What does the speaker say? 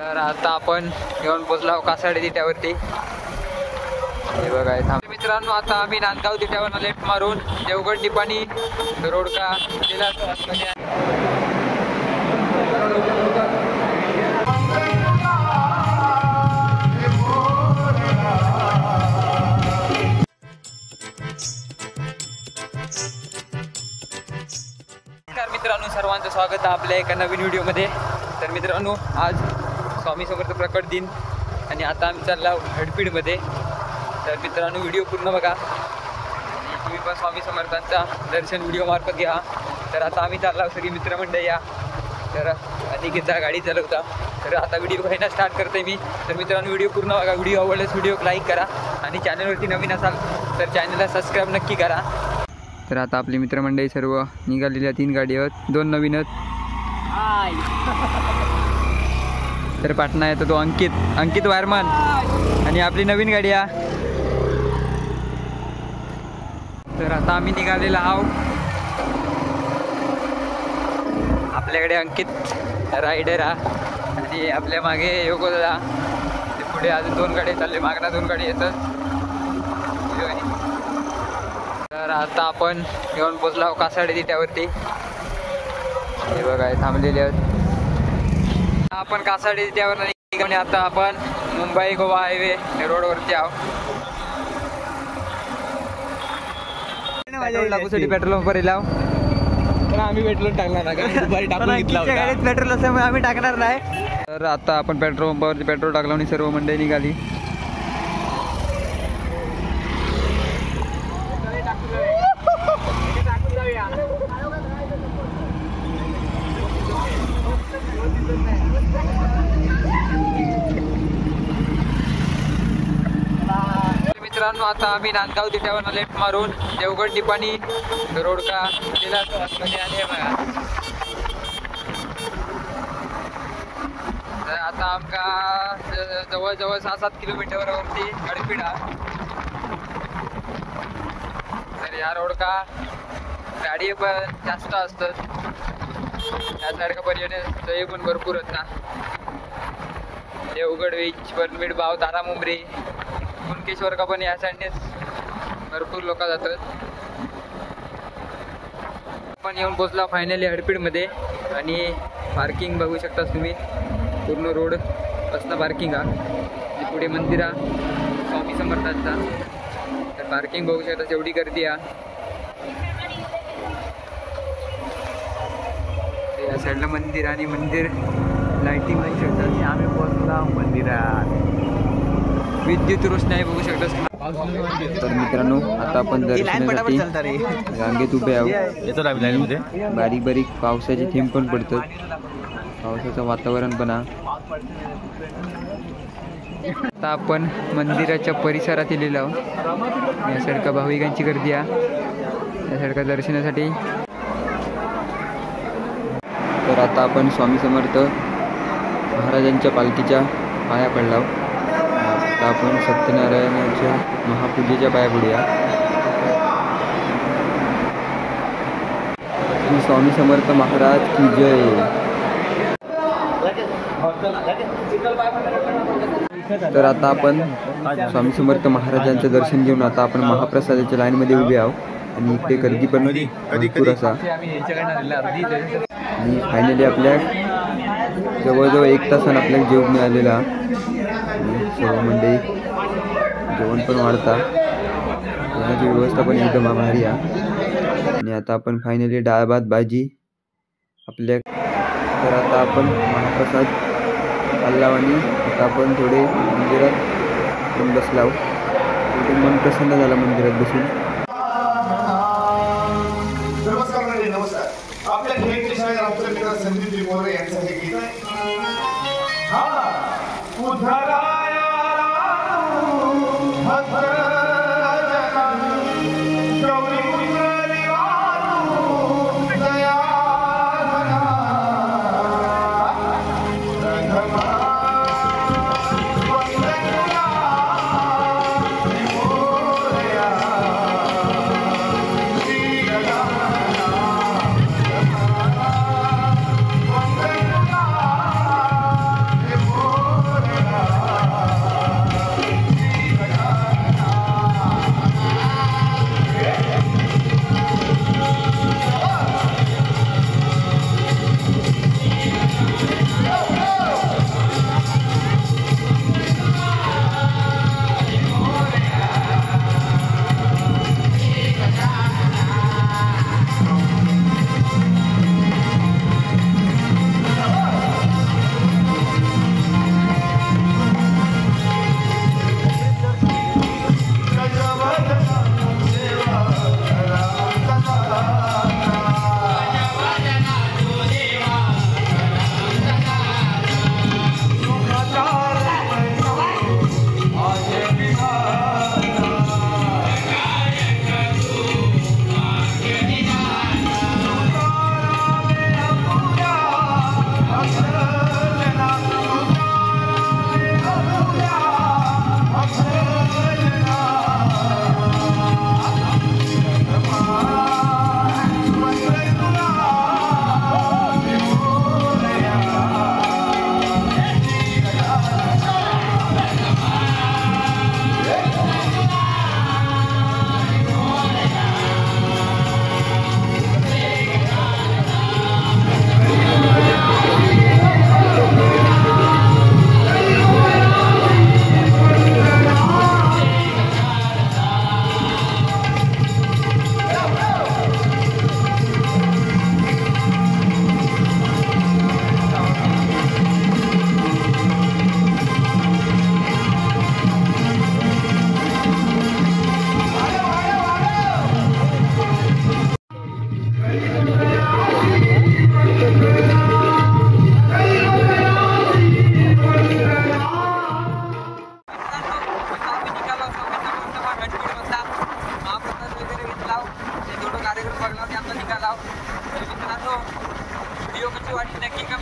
तर आता आपण येऊन पोचलो कासाडी तिट्यावरती. हे बघा मित्रांनो, आता आम्ही नांदगाव तिट्यावर लेफ्ट मारून देवगड टिपाणी रोड का जिल्हा. मित्रांनो, सर्वांचं स्वागत आहे आपल्या एका नवीन व्हिडिओमध्ये. तर मित्रांनो, आज स्वामी समर्थ प्रकट दिन आणि आता आम्ही चाललो हडपीडमध्ये. तर मित्रांनो, व्हिडिओ पूर्ण बघा आणि तुम्ही पण स्वामी समर्थांचा दर्शन व्हिडिओ मार्फत घ्या. तर आता आम्ही चाललो सगळी मित्रमंडळी या. तर अनिकेतचा गाडी चालवता. तर आता व्हिडिओ बघायला स्टार्ट करते मी. तर मित्रांनो, व्हिडिओ पूर्ण बघा. व्हिडिओ आवडल्यास व्हिडिओ लाईक करा आणि चॅनलवरती नवीन असाल तर चॅनलला सबस्क्राईब नक्की करा. तर आता आपली मित्रमंडळी सर्व निघालेल्या 3 गाडी आहेत, 2 नवीन आहेत. तर पाटणा येतो तो अंकित वायरमन आणि आपली नवीन गाडी आहे. तर आता आम्ही निघालेला आहोत. आपल्याकडे अंकित रायडर आणि आपल्या मागे योगो दादा. पुढे अजून 2 गाडी चालले, मागणा 2 गाडी येतात. तर आता आपण येऊन पोचलो कासाडी तिट्यावरती. हे बघा थांबलेले आहेत. आपण कासाडी तिट्यावर निघाले. आता आपण मुंबई गोवा हायवे रोडवरती आहोत. लागूसाठी पेट्रोल पंप लाव. पण आम्ही पेट्रोल टाकणार नाही, दुपारी टाकून घेतला गाडीत पेट्रोल असल्यामुळे आम्ही टाकणार नाही. तर आता आपण पेट्रोल पंपावरती पेट्रोल टाकलं आणि सर्व मंडळी निघाली. मित्रांनो, आता आम्ही नांदगाव तिट्यावर लेफ्ट मारून देवगड टिपाणी रोड का जिल्हा आले बघा. तर आता आमका जवळजवळ 6-7 किलोमीटरवरती हडपीडा. तर या रोड का गाडी पण जास्त असतात. या सारखं पर्यटन स्थळे पण भरपूर आहेत ना. देवगड बीच, परमीड भाव, तारा मुंबरी, कुणकेश्वर का पण या साईडनेच भरपूर लोक जातात. आपण येऊन पोचला फायनली हडपीडमध्ये. आणि पार्किंग बघू शकता तुम्ही, पूर्ण रोड असणं पार्किंग आहे. पुढे मंदिर आहे स्वामी समर्थांचा. तर पार्किंग बघू शकता, एवढी गर्दी आहे. या साईडला मंदिर आणि मंदिर लाईटिंग बघू शकता. आम्ही पोचला मंदिरात. विद्युत रोषणाई बघू शकता. तर मित्रांनो, आता आपण दर्शनासाठी रांगेत उभे आहोत. बारीक बारीक पावसाचे थेंब पण पडतात, पावसाचं वातावरण पण आहे. आता आपण मंदिराच्या परिसरात आलेलो आहोत. या सारखा भाविकांची गर्दी आहे या सारखा दर्शनासाठी. तर आता आपण स्वामी समर्थ महाराजांच्या पालखीच्या पाया पडला आहोत. आता आपण सत्यनारायणाच्या महापूजेच्या पाया पडूया. श्री स्वामी समर्थ महाराज की जय. तर आता आपण स्वामी समर्थ महाराजांचं दर्शन घेऊन आता आपण महाप्रसादाच्या लाईनमध्ये उभे आहोत. आणि इकडे गर्दी पण भरपूर असा. आणि फायनली आपल्या जवळजवळ 1 तासानं आपल्याला जेवण मिळालेला. सर्व मंडळी जेवण पण वाढता, जेवणाची व्यवस्था पण एकदम भारी आहे. आणि आता आपण फायनली डाळ भात भाजी आपल्या. तर आता आपण महाप्रसाद खाल्ला आणि आता आपण थोडे मंदिरात पण बसला. थोडे मन प्रसन्न झाला मंदिरात बसून. नमस्कार. आपल्या मित्र संदीप मोरे यांचं हे गीत आहे. Oh वाटली नक्की कमेंट